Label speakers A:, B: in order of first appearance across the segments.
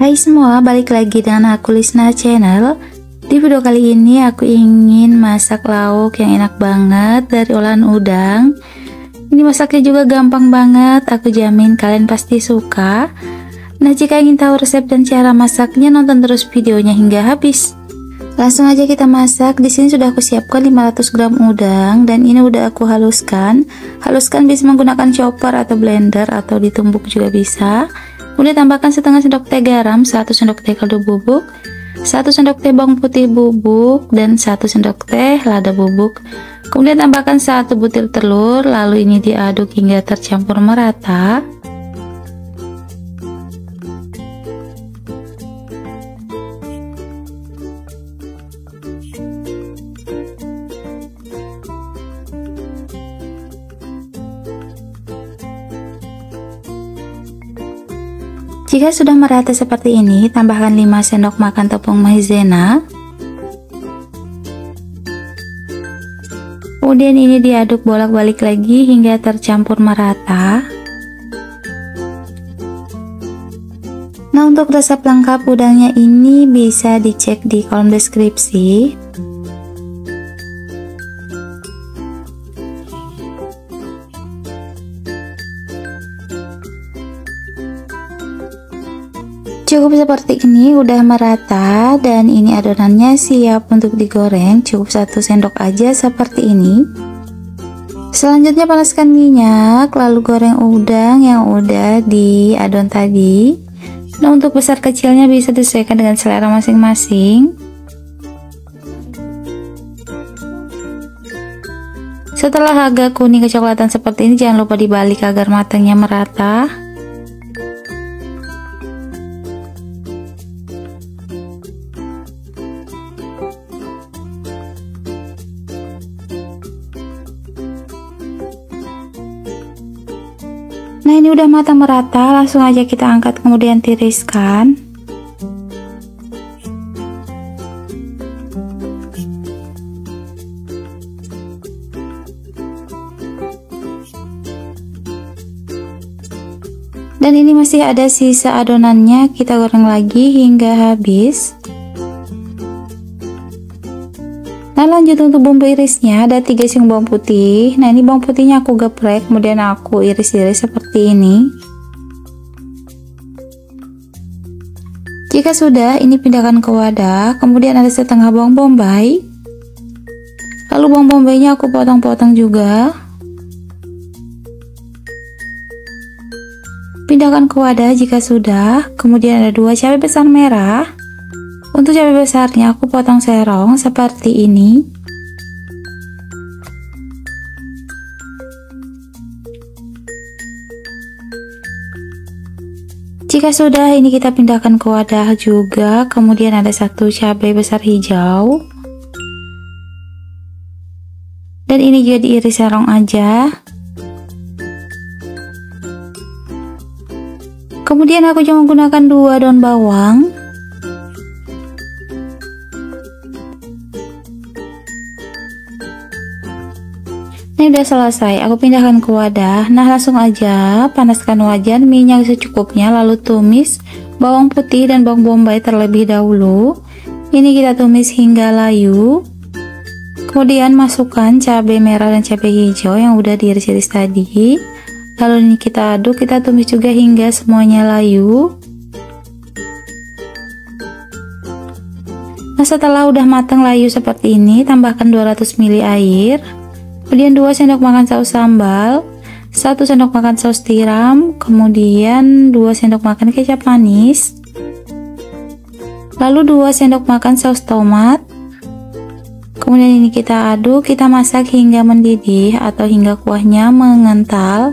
A: Hai semua, balik lagi dengan aku Lisna Channel. Di video kali ini aku ingin masak lauk yang enak banget dari olahan udang. Ini masaknya juga gampang banget, aku jamin kalian pasti suka. Nah, jika ingin tahu resep dan cara masaknya, nonton terus videonya hingga habis. Langsung aja kita masak. Di sini sudah aku siapkan 500 gram udang dan ini udah aku haluskan. Haluskan bisa menggunakan chopper atau blender atau ditumbuk juga bisa. Kemudian tambahkan setengah sendok teh garam, 1 sendok teh kaldu bubuk, 1 sendok teh bawang putih bubuk, dan 1 sendok teh lada bubuk. Kemudian tambahkan 1 butir telur, lalu ini diaduk hingga tercampur merata. Jika sudah merata seperti ini, tambahkan 5 sendok makan tepung maizena. Kemudian ini diaduk bolak-balik lagi hingga tercampur merata. Nah, untuk resep lengkap udangnya ini bisa dicek di kolom deskripsi. Cukup seperti ini, udah merata dan ini adonannya siap untuk digoreng. Cukup 1 sendok aja seperti ini. Selanjutnya panaskan minyak, lalu goreng udang yang udah diadon tadi. Nah, untuk besar kecilnya bisa disesuaikan dengan selera masing-masing. Setelah agak kuning kecoklatan seperti ini, jangan lupa dibalik agar matangnya merata. Nah, ini udah matang merata, langsung aja kita angkat kemudian tiriskan. Dan ini masih ada sisa adonannya, kita goreng lagi hingga habis. Nah, lanjut untuk bumbu irisnya, ada 3 siung bawang putih. Nah, ini bawang putihnya aku geprek, kemudian aku iris-iris seperti ini. Jika sudah, ini pindahkan ke wadah. Kemudian ada setengah bawang bombay. Lalu bawang bombaynya aku potong-potong juga. Pindahkan ke wadah jika sudah. Kemudian ada 2 cabai besar merah. Untuk cabai besarnya aku potong serong seperti ini. Jika sudah, ini kita pindahkan ke wadah juga. Kemudian ada 1 cabai besar hijau. Dan ini juga diiris serong aja. Kemudian aku cuma menggunakan 2 daun bawang. Ini udah selesai, aku pindahkan ke wadah. Nah, langsung aja panaskan wajan, minyak secukupnya, lalu tumis bawang putih dan bawang bombay terlebih dahulu. Ini kita tumis hingga layu. Kemudian masukkan cabai merah dan cabai hijau yang udah diiris-iris tadi. Lalu ini kita aduk, kita tumis juga hingga semuanya layu. Nah, setelah udah matang layu seperti ini, tambahkan 200 ml air. Kemudian 2 sendok makan saus sambal, 1 sendok makan saus tiram, kemudian 2 sendok makan kecap manis, lalu 2 sendok makan saus tomat. Kemudian ini kita aduk, kita masak hingga mendidih atau hingga kuahnya mengental.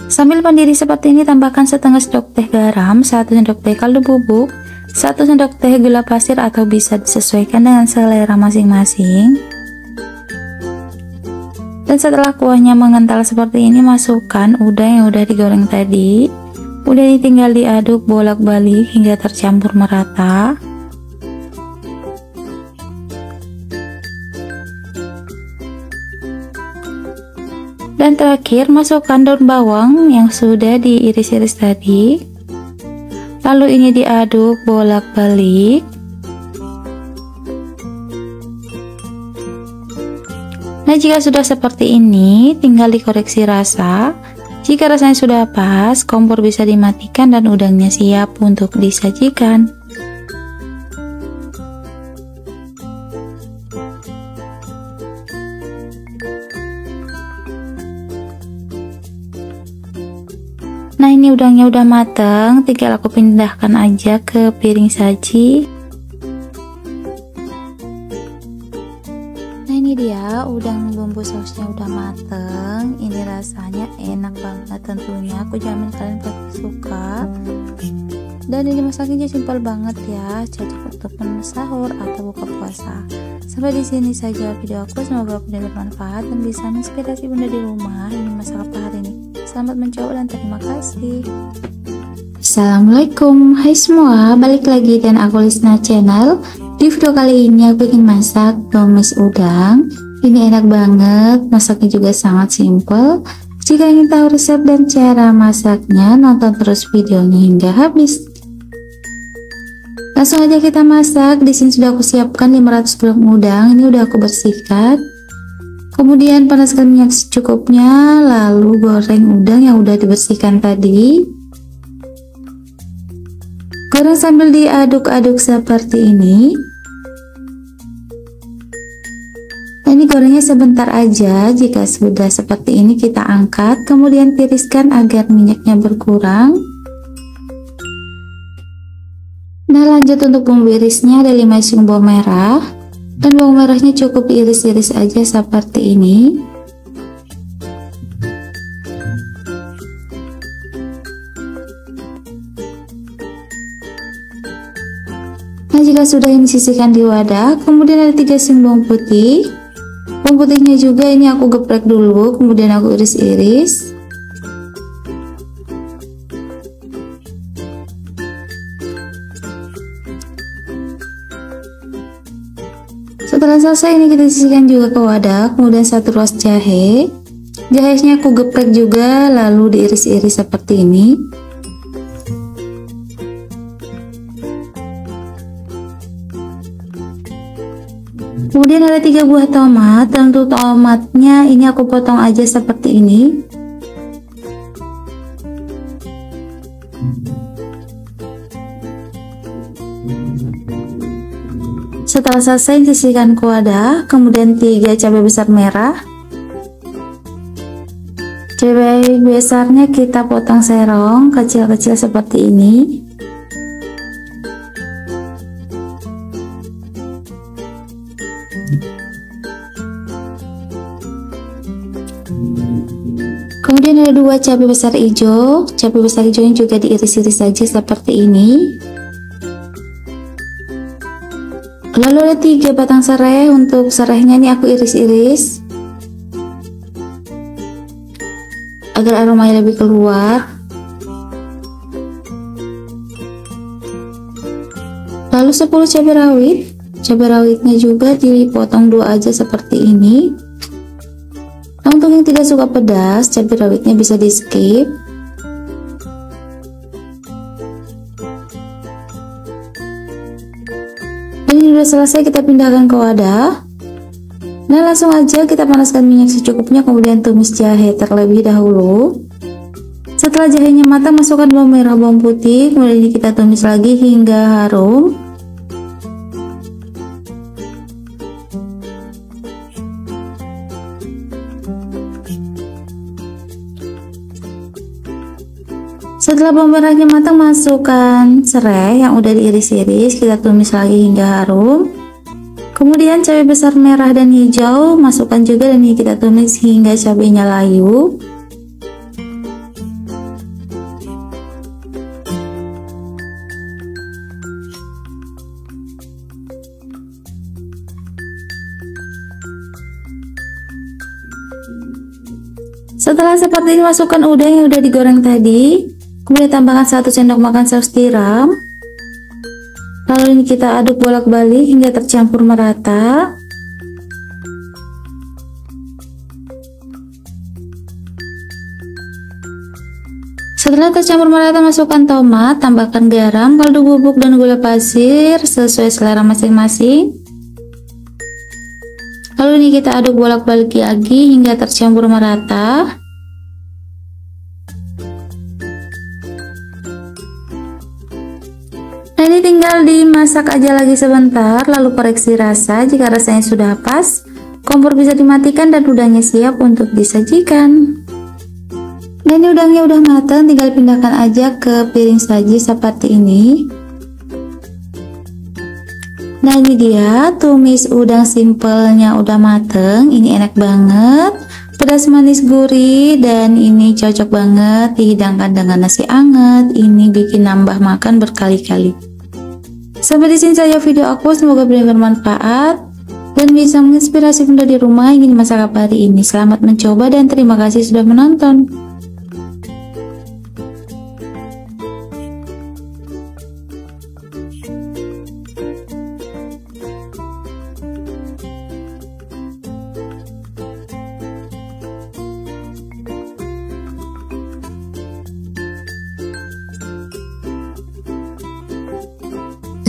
A: Sambil mendidih seperti ini, tambahkan setengah sendok teh garam, 1 sendok teh kaldu bubuk, 1 sendok teh gula pasir atau bisa disesuaikan dengan selera masing-masing. Dan setelah kuahnya mengental seperti ini, masukkan udang yang udah digoreng tadi. Udah ini tinggal diaduk bolak-balik hingga tercampur merata. Dan terakhir, masukkan daun bawang yang sudah diiris-iris tadi. Lalu ini diaduk bolak-balik. Nah, jika sudah seperti ini, tinggal dikoreksi rasa. Jika rasanya sudah pas, kompor bisa dimatikan dan udangnya siap untuk disajikan. Nah, ini udangnya udah mateng, tinggal aku pindahkan aja ke piring saji. Nah, ini dia udang bumbu sausnya udah mateng. Ini rasanya enak banget tentunya, aku jamin kalian pasti suka. Dan ini masaknya simpel banget ya, cocok untuk menu sahur atau buka puasa. Sampai di sini saja video aku, semoga bunda bermanfaat dan bisa menginspirasi bunda di rumah. Ini masak apa hari ini? Selamat mencoba dan terima kasih. Assalamualaikum, hai semua, balik lagi dan aku Lisna Channel. Di video kali ini aku bikin masak tumis udang. Ini enak banget, masaknya juga sangat simple. Jika ingin tahu resep dan cara masaknya, nonton terus videonya hingga habis. Langsung aja kita masak. Di sini sudah aku siapkan 500 gram udang. Ini udah aku bersihkan. Kemudian panaskan minyak secukupnya, lalu goreng udang yang udah dibersihkan tadi. Goreng sambil diaduk-aduk seperti ini. Nah, ini gorengnya sebentar aja. Jika sudah seperti ini kita angkat, kemudian tiriskan agar minyaknya berkurang. Nah, lanjut untuk bumbu irisnya ada 5 siung bawang merah, dan bawang merahnya cukup diiris-iris aja seperti ini. Nah, jika sudah ini sisihkan di wadah. Kemudian ada 3 siung bawang putih. Bawang putihnya juga ini aku geprek dulu, kemudian aku iris-iris. Setelah selesai ini kita sisihkan juga ke wadah. Kemudian 1 ruas jahe. Jahenya aku geprek juga, lalu diiris-iris seperti ini. Kemudian ada 3 buah tomat. Dan untuk tomatnya ini aku potong aja seperti ini. Setelah selesai sisihkan ke wadah. Kemudian 3 cabai besar merah. Cabai besarnya kita potong serong kecil-kecil seperti ini. Kemudian ada 2 cabai besar hijau. Cabai besar hijaunya juga diiris-iris saja seperti ini. Lalu ada 3 batang serai. Untuk serainya ini aku iris-iris agar aromanya lebih keluar. Lalu 10 cabai rawit. Cabai rawitnya juga dipotong 2 aja seperti ini. Nah, untuk yang tidak suka pedas, cabai rawitnya bisa di skip. Ini sudah selesai, kita pindahkan ke wadah. Nah, langsung aja kita panaskan minyak secukupnya, kemudian tumis jahe terlebih dahulu. Setelah jahenya matang, masukkan bawang merah, bawang putih, kemudian ini kita tumis lagi hingga harum. Setelah bawang merahnya matang, masukkan serai yang udah diiris-iris, kita tumis lagi hingga harum. Kemudian cabai besar merah dan hijau masukkan juga dan ini kita tumis hingga cabainya layu. Setelah seperti ini, masukkan udang yang udah digoreng tadi. Kemudian tambahkan 1 sendok makan saus tiram. Lalu ini kita aduk bolak-balik hingga tercampur merata. Setelah tercampur merata, masukkan tomat, tambahkan garam, kaldu bubuk, dan gula pasir sesuai selera masing-masing. Lalu ini kita aduk bolak-balik lagi hingga tercampur merata. Nah, ini tinggal dimasak aja lagi sebentar, lalu koreksi rasa. Jika rasanya sudah pas, kompor bisa dimatikan dan udangnya siap untuk disajikan. Nah, ini udangnya udah matang, tinggal pindahkan aja ke piring saji seperti ini. Nah, ini dia tumis udang simpelnya udah mateng. Ini enak banget, pedas manis gurih, dan ini cocok banget dihidangkan dengan nasi anget. Ini bikin nambah makan berkali-kali. Sampai di sini saja video aku, semoga bermanfaat dan bisa menginspirasi Bunda di rumah ingin masak apa hari ini. Selamat mencoba dan terima kasih sudah menonton.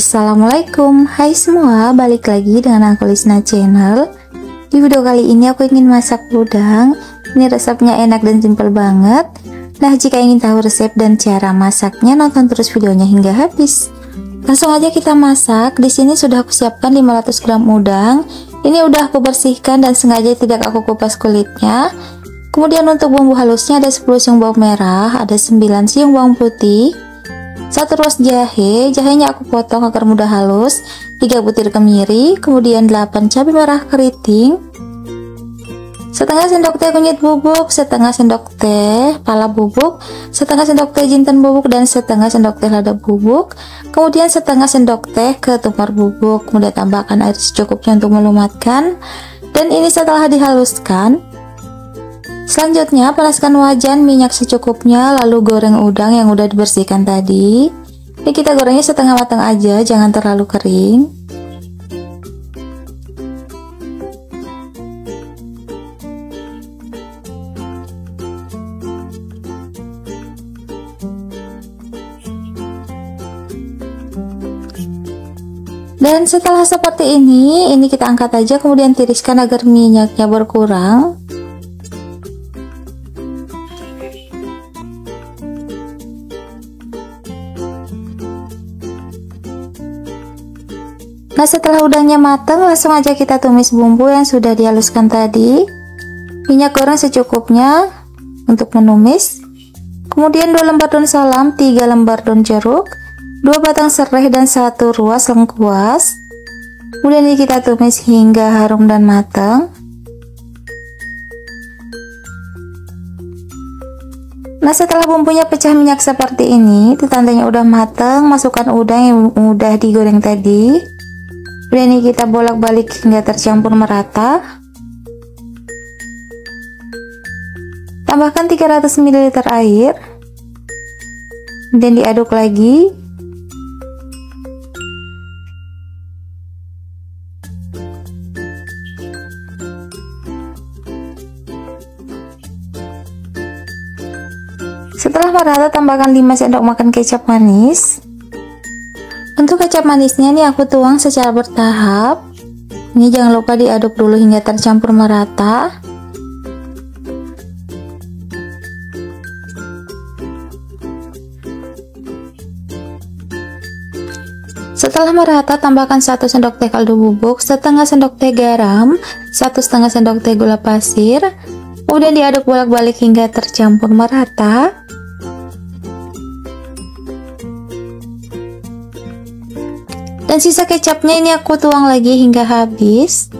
B: Assalamualaikum, hai semua, balik lagi dengan aku Lisna Channel. Di video kali ini aku ingin masak udang. Ini resepnya enak dan simpel banget. Nah, jika ingin tahu resep dan cara masaknya, nonton terus videonya hingga habis. Langsung aja kita masak. Di sini sudah aku siapkan 500 gram udang. Ini udah aku bersihkan dan sengaja tidak aku kupas kulitnya. Kemudian untuk bumbu halusnya ada 10 siung bawang merah, ada 9 siung bawang putih, 1 ruas jahe, jahenya aku potong agar mudah halus, 3 butir kemiri, kemudian 8 cabai merah keriting, setengah sendok teh kunyit bubuk, setengah sendok teh pala bubuk, setengah sendok teh jinten bubuk, dan setengah sendok teh lada bubuk, kemudian setengah sendok teh ketumbar bubuk. Kemudian tambahkan air secukupnya untuk melumatkan, dan ini setelah dihaluskan. Selanjutnya panaskan wajan, minyak secukupnya, lalu goreng udang yang udah dibersihkan tadi. Ini kita gorengnya setengah matang aja, jangan terlalu kering. Dan setelah seperti ini kita angkat aja, kemudian tiriskan agar minyaknya berkurang. Nah, setelah udangnya matang, langsung aja kita tumis bumbu yang sudah dihaluskan tadi. Minyak goreng secukupnya untuk menumis. Kemudian 2 lembar daun salam, 3 lembar daun jeruk, 2 batang serai, dan 1 ruas lengkuas. Kemudian ini kita tumis hingga harum dan matang. Nah, setelah bumbunya pecah minyak seperti ini, tandanya udah matang. Masukkan udang yang udah digoreng tadi. Kemudian ini kita bolak-balik hingga tercampur merata. Tambahkan 300 ml air. Kemudian diaduk lagi. Setelah merata, tambahkan 5 sendok makan kecap manis. Untuk kecap manisnya nih aku tuang secara bertahap. Ini jangan lupa diaduk dulu hingga tercampur merata. Setelah merata, tambahkan 1 sendok teh kaldu bubuk, setengah sendok teh garam, 1,5 sendok teh gula pasir. Kemudian diaduk bolak-balik hingga tercampur merata. Dan sisa kecapnya ini aku tuang lagi hingga habis.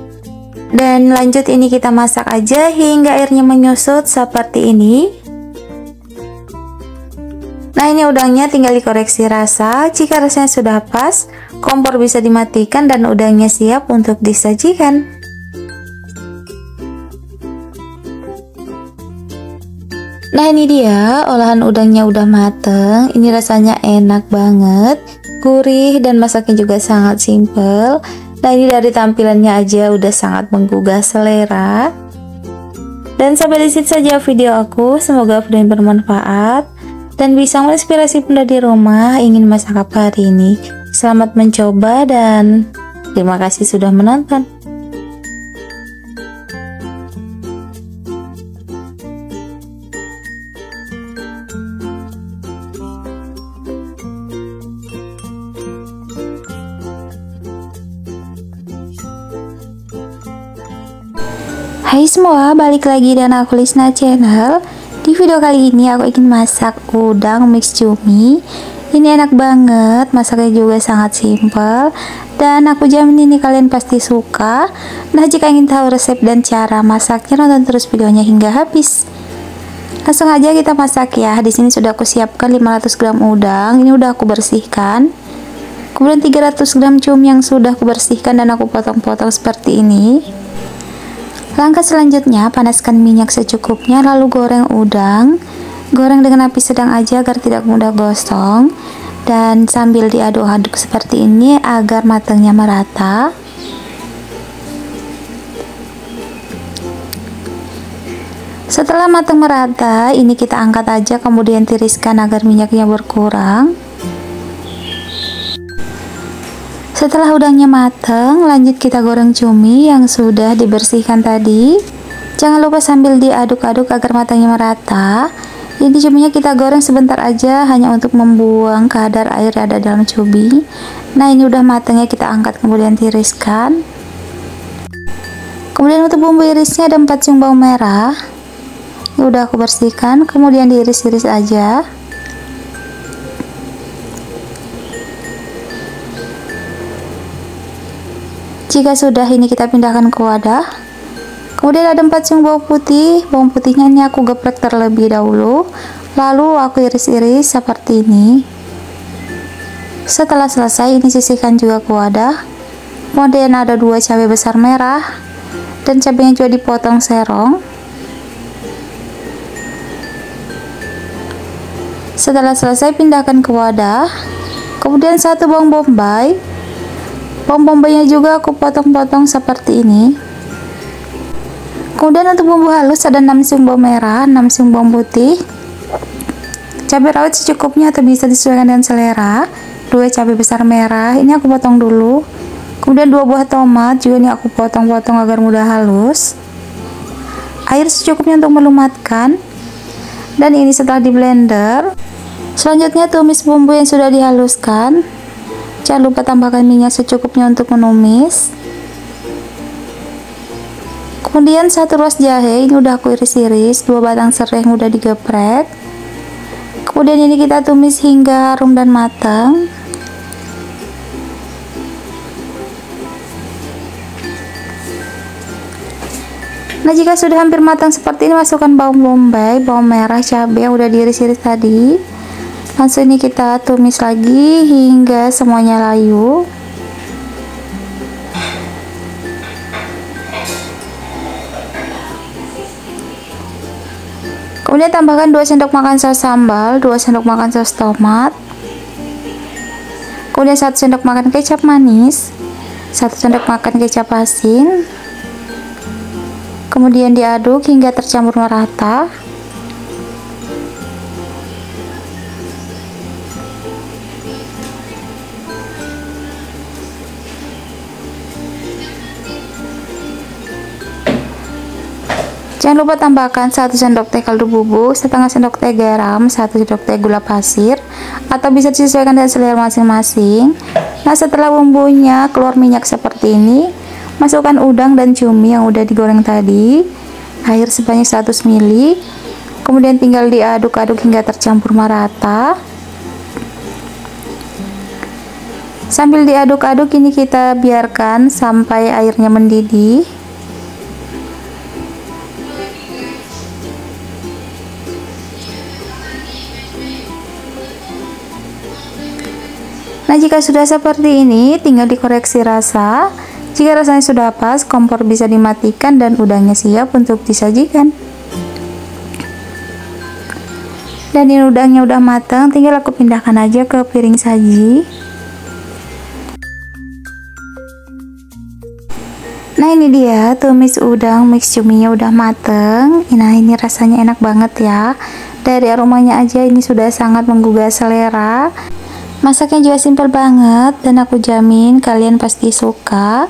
B: Dan lanjut ini kita masak aja hingga airnya menyusut seperti ini. Nah, ini udangnya tinggal dikoreksi rasa. Jika rasanya sudah pas, kompor bisa dimatikan dan udangnya siap untuk disajikan. Nah, ini dia olahan udangnya udah mateng. Ini rasanya enak banget, gurih, dan masaknya juga sangat simple. Nah, ini dari tampilannya aja udah sangat menggugah selera. Dan sampai di sini saja video aku, semoga video ini bermanfaat.
A: dan bisa menginspirasi Bunda di rumah ingin masak apa hari ini. Selamat mencoba dan terima kasih sudah menonton.
B: Hai semua, balik lagi dengan aku Lisna Channel. Di video kali ini aku ingin masak udang mix cumi. Ini enak banget, masaknya juga sangat simple dan aku jamin ini kalian pasti suka. Nah, jika ingin tahu resep dan cara masaknya, nonton terus videonya hingga habis. Langsung aja kita masak ya. Di sini sudah aku siapkan 500 gram udang. Ini udah aku bersihkan. Kemudian 300 gram cumi yang sudah aku bersihkan dan aku potong-potong seperti ini. Langkah selanjutnya, panaskan minyak secukupnya lalu goreng udang. Goreng dengan api sedang aja agar tidak mudah gosong dan sambil diaduk-aduk seperti ini agar matangnya merata. Setelah matang merata, ini kita angkat aja kemudian tiriskan agar minyaknya berkurang. Setelah udangnya matang, lanjut kita goreng cumi yang sudah dibersihkan tadi. Jangan lupa sambil diaduk-aduk agar matangnya merata. Ini cuminya kita goreng sebentar aja hanya untuk membuang kadar air yang ada dalam cumi. Nah, ini udah matangnya, kita angkat kemudian tiriskan. Kemudian untuk bumbu irisnya ada 4 siung bawang merah. Ini udah aku bersihkan, kemudian diiris-iris aja. Jika sudah, ini kita pindahkan ke wadah. Kemudian ada 4 siung bawang putih. Bawang putihnya ini aku geprek terlebih dahulu, lalu aku iris-iris seperti ini. Setelah selesai, ini sisihkan juga ke wadah. Kemudian ada 2 cabai besar merah dan cabainya juga dipotong serong. Setelah selesai, pindahkan ke wadah. Kemudian 1 bawang bombay. Bawang bombaynya juga aku potong-potong seperti ini. Kemudian untuk bumbu halus ada 6 siung bawang merah, 6 siung bawang putih, cabai rawit secukupnya atau bisa disesuaikan dengan selera, 2 cabai besar merah, ini aku potong dulu. Kemudian 2 buah tomat juga ini aku potong-potong agar mudah halus. Air secukupnya untuk melumatkan. Dan ini setelah di blender. Selanjutnya tumis bumbu yang sudah dihaluskan. Jangan lupa tambahkan minyak secukupnya untuk menumis. Kemudian 1 ruas jahe, ini udah aku iris-iris, 2 batang serai yang udah digeprek. Kemudian ini kita tumis hingga harum dan matang. Nah, jika sudah hampir matang seperti ini, masukkan bawang bombay, bawang merah, cabai yang udah diiris-iris tadi. Langsung ini kita tumis lagi hingga semuanya layu. Kemudian tambahkan 2 sendok makan saus sambal, 2 sendok makan saus tomat. Kemudian 1 sendok makan kecap manis, 1 sendok makan kecap asin. Kemudian diaduk hingga tercampur merata. Jangan lupa tambahkan 1 sendok teh kaldu bubuk, setengah sendok teh garam, 1 sendok teh gula pasir, atau bisa disesuaikan dengan selera masing-masing. Nah, setelah bumbunya keluar minyak seperti ini, masukkan udang dan cumi yang udah digoreng tadi. Air sebanyak 100 ml. Kemudian tinggal diaduk-aduk hingga tercampur merata. Sambil diaduk-aduk ini kita biarkan sampai airnya mendidih. Nah, jika sudah seperti ini, tinggal dikoreksi rasa. Jika rasanya sudah pas, kompor bisa dimatikan dan udangnya siap untuk disajikan. Dan ini udangnya udah matang, tinggal aku pindahkan aja ke piring saji. Nah, ini dia tumis udang mix cuminya udah mateng. Nah, ini rasanya enak banget ya. Dari aromanya aja ini sudah sangat menggugah selera. Masaknya juga simpel banget dan aku jamin kalian pasti suka.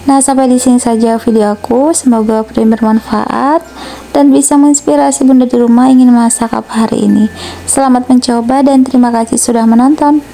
B: Nah, sampai di sini saja video aku. Semoga bermanfaat dan bisa menginspirasi bunda di rumah ingin masak apa hari ini. Selamat mencoba dan terima kasih sudah menonton.